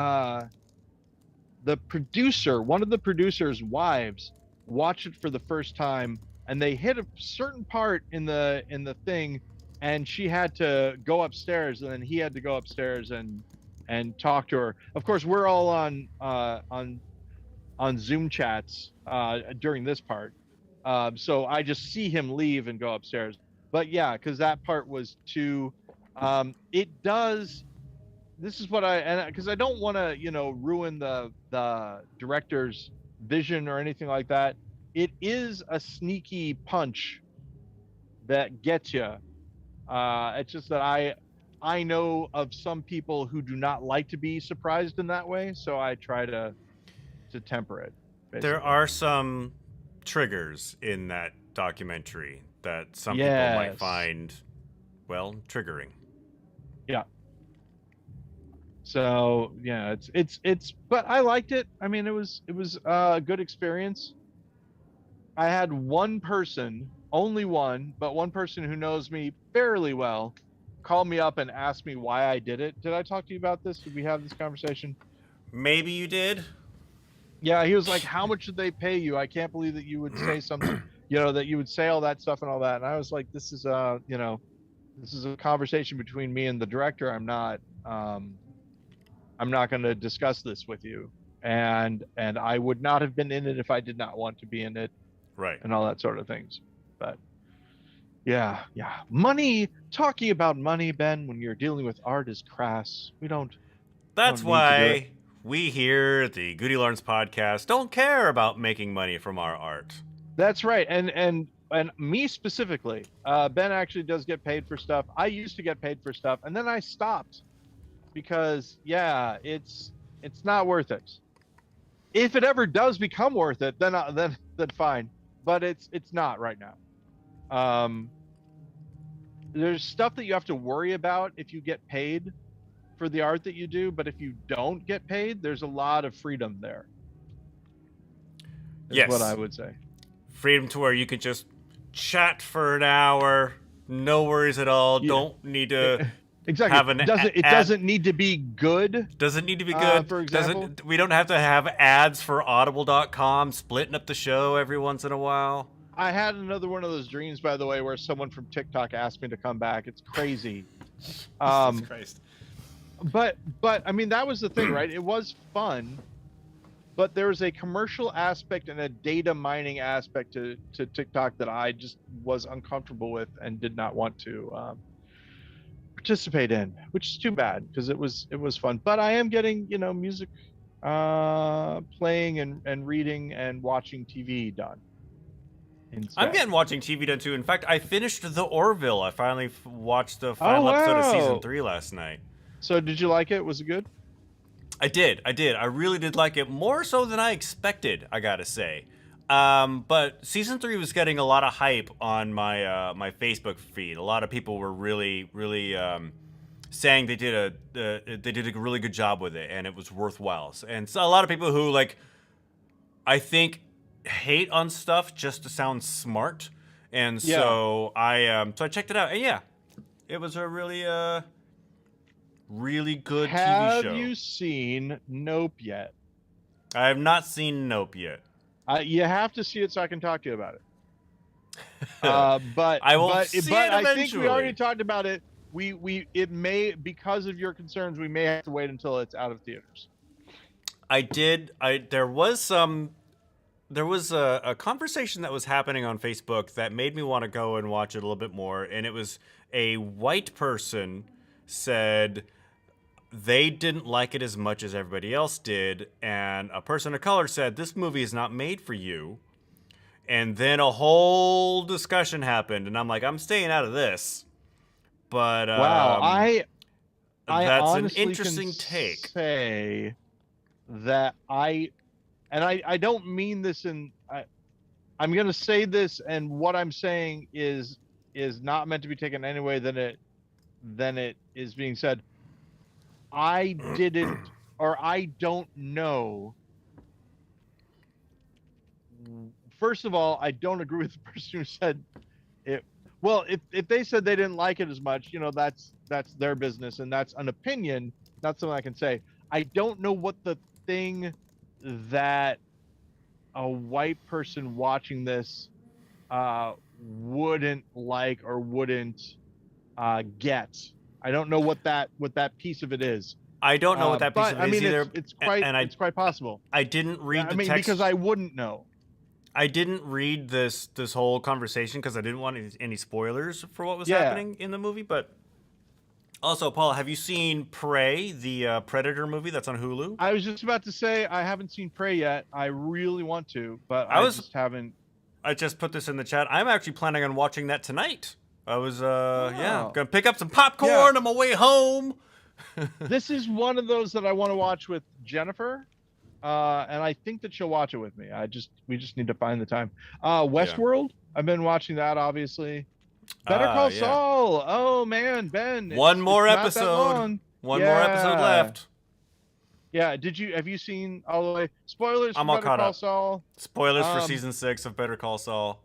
producer, one of the producer's wives, watched it for the first time, and they hit a certain part in the thing, and she had to go upstairs, and then he had to go upstairs and talk to her. Of course, we're all on Zoom chats during this part, so I just see him leave and go upstairs. But yeah, because that part was too. It does. This is what because I don't want to ruin the director's vision or anything like that. It is a sneaky punch that gets you. It's just that I know of some people who do not like to be surprised in that way, so I try to temper it. Basically. There are some triggers in that documentary that some people might find, well, triggering. Yeah. So yeah, it's but I liked it. I mean, it was a good experience. I had one person, only one, but one person who knows me fairly well, call me up and ask me why I did it. Did I talk to you about this? Did we have this conversation? Maybe you did. Yeah, he was like, "How much did they pay you? I can't believe that you would say something, that you would say all that stuff and all that." And I was like, "This is this is a conversation between me and the director. I'm not going to discuss this with you, and I would not have been in it if I did not want to be in it, right? And all that sort of things." But yeah, money. Talking about money, Ben, when you're dealing with art is crass. We don't. That's why we here at the GudeLaurance podcast don't care about making money from our art. That's right, and me specifically, Ben actually does get paid for stuff. I used to get paid for stuff, and then I stopped because it's not worth it. If it ever does become worth it, then fine, but it's not right now. There's stuff that you have to worry about if you get paid for the art that you do, but if you don't get paid, there's a lot of freedom there. Is what I would say. Freedom to where you can just chat for an hour, no worries at all. Yeah. Don't need to exactly. have an it doesn't need to be good. Doesn't need to be good. For example, we don't have to have ads for Audible.com splitting up the show every once in a while. I had another one of those dreams, by the way, where someone from TikTok asked me to come back. It's crazy. Jesus Christ. But I mean, that was the thing, right? It was fun, but there was a commercial aspect and a data mining aspect to TikTok that I just was uncomfortable with and did not want to participate in, which is too bad because it was fun. But I am getting music playing and reading and watching TV done. Instead. I'm getting watching TV done too. In fact, I finished The Orville. I finally watched the final episode of season 3 last night. So did you like it? Was it good? I did. I really did like it, more so than I expected, I gotta say. But season 3 was getting a lot of hype on my my Facebook feed. A lot of people were really saying they did a really good job with it, and it was worthwhile. And so a lot of people who I think hate on stuff just to sound smart, and so I checked it out, and yeah, it was a really good TV show. Have you seen Nope yet? I have not seen Nope yet. You have to see it so I can talk to you about it. But I will but, see but it I eventually. think we already talked about it. it may, because of your concerns, we may have to wait until it's out of theaters. There was a conversation that was happening on Facebook that made me want to go and watch it a little bit more, and it was a white person said they didn't like it as much as everybody else did, and a person of color said this movie is not made for you. And then a whole discussion happened, and I'm like, I'm staying out of this. But wow, I that's an honestly interesting can take. Say that I don't mean this in I'm going to say this, and what I'm saying is not meant to be taken any way than it is being said. I didn't, or I don't know. First of all, I don't agree with the person who said it. Well, if they said they didn't like it as much, that's their business, and that's an opinion, not something I can say. I don't know what the thing that a white person watching this wouldn't like or wouldn't get. I don't know what that piece of it is. I don't know what that piece of it is either. It's quite possible. I didn't read the text because I wouldn't know. I didn't read this whole conversation because I didn't want any spoilers for what was happening in the movie. But also, Paul, have you seen Prey, the Predator movie that's on Hulu? I was just about to say I haven't seen Prey yet. I really want to, but I just haven't. I just put this in the chat. I'm actually planning on watching that tonight. I was gonna pick up some popcorn on my way home. This is one of those that I want to watch with Jennifer. And I think that she'll watch it with me. We just need to find the time. Westworld, I've been watching that, obviously. Better Call Saul. Oh man, Ben. One more episode. One more episode left. Yeah. Have you seen all the way? Spoilers for Better Call Saul. Spoilers for season 6 of Better Call Saul.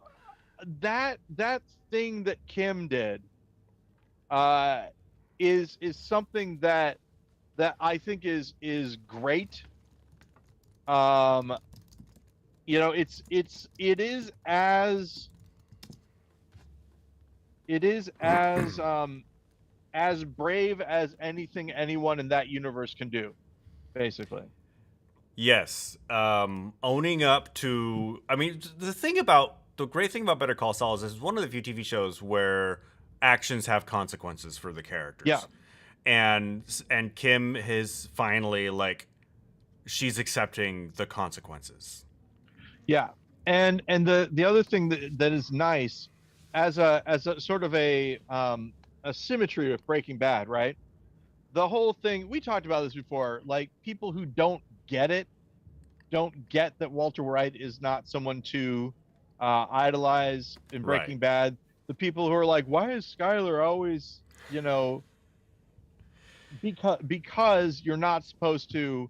That thing that Kim did is something that I think is great. It is as brave as anything anyone in that universe can do, basically. Yes. Owning up to, the great thing about Better Call Saul is it's one of the few TV shows where actions have consequences for the characters. Yeah. And Kim has finally, she's accepting the consequences. Yeah. And the other thing that is nice as a sort of a symmetry with Breaking Bad, right? The whole thing, we talked about this before, like people who don't get that Walter White is not someone to idolize in Breaking Bad. The people who are like, why is Skyler always, because you're not supposed to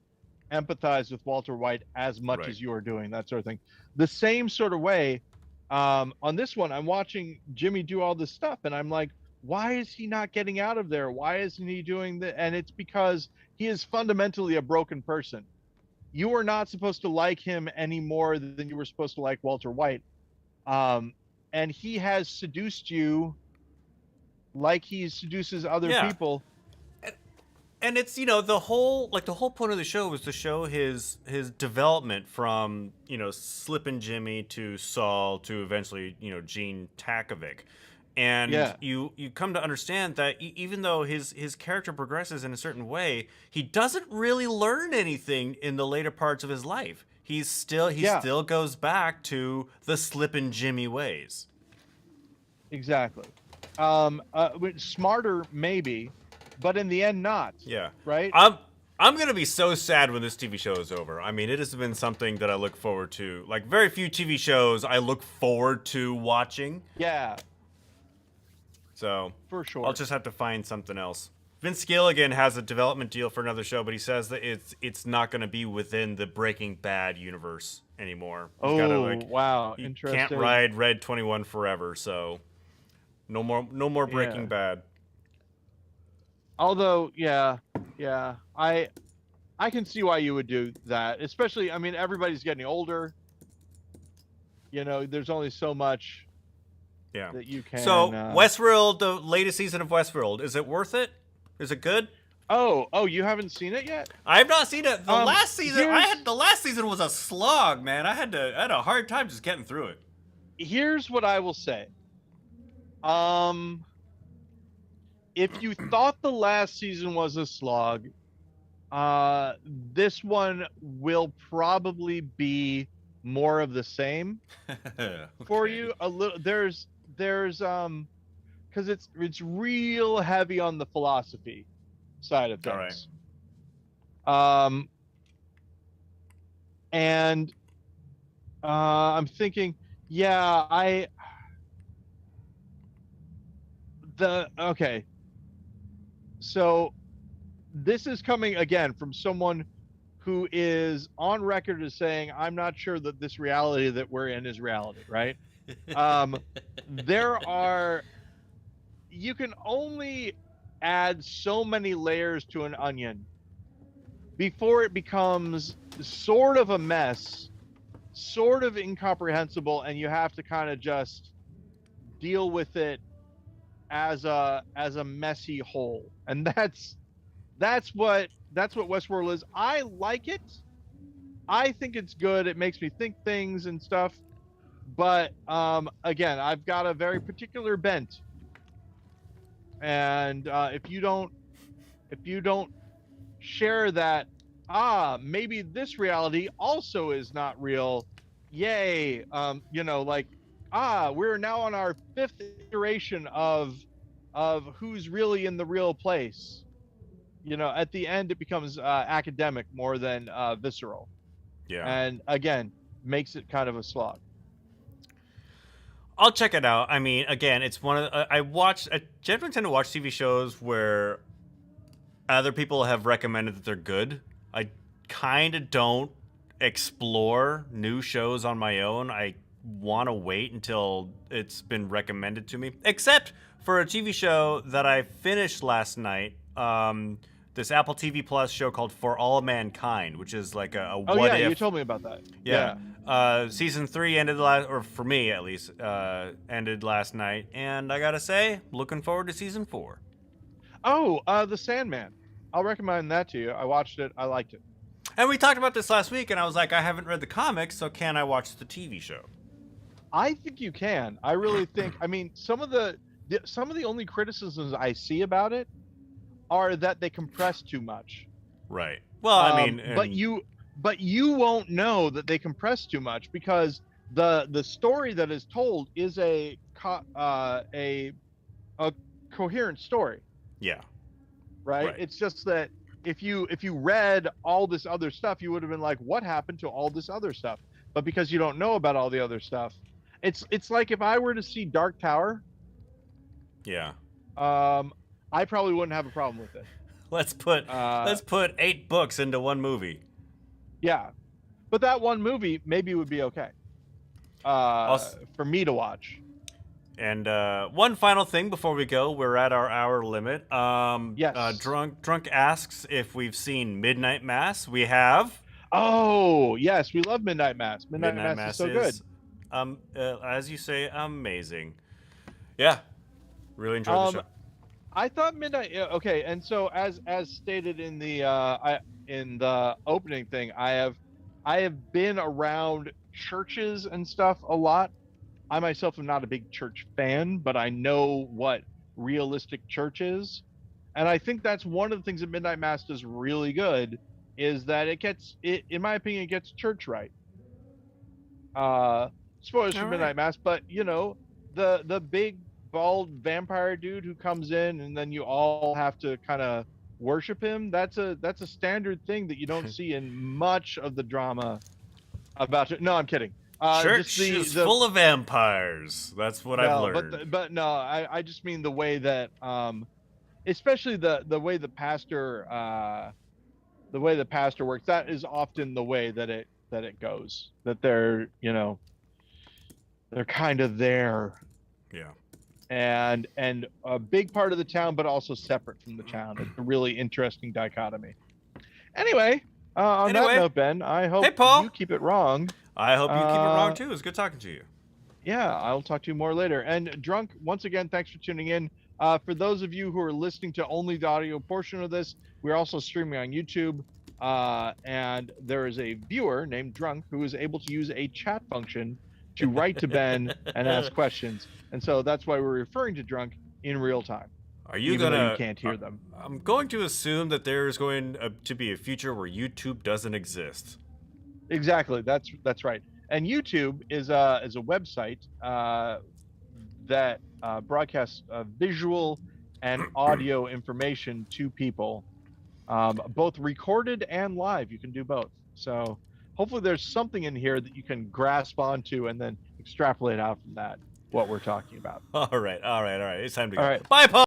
empathize with Walter White as much as you are doing, that sort of thing. The same sort of way on this one, I'm watching Jimmy do all this stuff and I'm like, why is he not getting out of there? Why isn't he doing that? And it's because he is fundamentally a broken person. You are not supposed to like him any more than you were supposed to like Walter White. And he has seduced you like he seduces other people. And it's, the whole point of the show was to show his development from, Slippin' Jimmy to Saul to eventually, Gene Takovic. And you come to understand that even though his character progresses in a certain way, he doesn't really learn anything in the later parts of his life. He still goes back to the Slippin' Jimmy ways. Exactly. Smarter maybe, but in the end not. Yeah. Right? I'm going to be so sad when this TV show is over. I mean, it has been something that I look forward to. Like very few TV shows I look forward to watching. Yeah. So, for sure. I'll just have to find something else. Vince Gilligan has a development deal for another show, but he says that it's not going to be within the Breaking Bad universe anymore. Wow, you interesting. Can't ride Red 21 forever, so no more Breaking Bad. Although, I can see why you would do that, especially. I mean, everybody's getting older. There's only so much Yeah. that you can. So Westworld, the latest season of Westworld, is it worth it? Is it good? Oh, you haven't seen it yet? I have not seen it. The last season, here's- the last season was a slog, man. I had a hard time just getting through it. Here's what I will say. If you thought the last season was a slog, this one will probably be more of the same for Okay. you. A little there's because it's real heavy on the philosophy side of things. All right. And I'm thinking, yeah, okay. So this is coming again from someone who is on record as saying, I'm not sure that this reality that we're in is reality, right? You can only add so many layers to an onion before it becomes sort of a mess, sort of incomprehensible, and you have to kind of just deal with it as a messy whole. And that's what Westworld is. I like it. I think it's good. It makes me think things and stuff. But again, I've got a very particular bent. And if you don't share that, maybe this reality also is not real. Yay. We're now on our 5th iteration of who's really in the real place. At the end, it becomes academic more than visceral. Yeah. And again, makes it kind of a slog. I'll check it out. I mean, again, it's one of I generally tend to watch TV shows where other people have recommended that they're good. I kind of don't explore new shows on my own. I want to wait until it's been recommended to me, except for a TV show that I finished last night. This Apple TV Plus show called For All Mankind, which is like a what if. You told me about that. Yeah. Season 3 ended or for me at least, ended last night, and I gotta say, looking forward to season 4. Oh, The Sandman. I'll recommend that to you. I watched it. I liked it. And we talked about this last week, and I was like, I haven't read the comics, so can I watch the TV show? I think you can. I really think. I mean, some of the only criticisms I see about it are that they compress too much. Right. Well, I mean, but you won't know that they compress too much because the story that is told is a coherent story. Yeah. Right? It's just that if you read all this other stuff, you would have been like, what happened to all this other stuff? But because you don't know about all the other stuff, it's like if I were to see Dark Tower. Yeah. I probably wouldn't have a problem with it. Let's put 8 books into one movie. Yeah, but that one movie maybe would be okay for me to watch. And one final thing before we go, we're at our hour limit. Yes. Drunk asks if we've seen Midnight Mass. We have. Oh yes, we love Midnight Mass. Midnight Mass is so good. As you say, amazing. Yeah, really enjoyed the show. I thought Midnight. Okay, and so as stated in the opening thing, I have been around churches and stuff a lot. I myself am not a big church fan, but I know what realistic church is, and I think that's one of the things that Midnight Mass does really good is that in my opinion, it gets church right. Spoilers for Midnight Mass, but the big bald vampire dude who comes in and then you all have to kind of worship him, that's a standard thing that you don't see in much of the drama about it. No, I'm kidding. Church is full of vampires. That's what I've learned. But no, I just mean the way that especially the way the pastor works, that is often the way that it goes, that they're kind of there. Yeah. And a big part of the town, but also separate from the town. It's a really interesting dichotomy. Anyway, on that note, Ben, I hope you keep it wrong. I hope you keep it wrong too. It's good talking to you. Yeah, I'll talk to you more later. And Drunk, once again, thanks for tuning in. For those of you who are listening to only the audio portion of this, we're also streaming on YouTube. And there is a viewer named Drunk who is able to use a chat function to write to Ben and ask questions. And so that's why we're referring to Drunk in real time. Are you even gonna? though you can't hear them. I'm going to assume that there is going to be a future where YouTube doesn't exist. Exactly. That's right. And YouTube is a website that broadcasts visual and audio information to people, both recorded and live. You can do both. So hopefully there's something in here that you can grasp onto and then extrapolate out from that what we're talking about. All right. It's time to go. All right. Bye, Paul.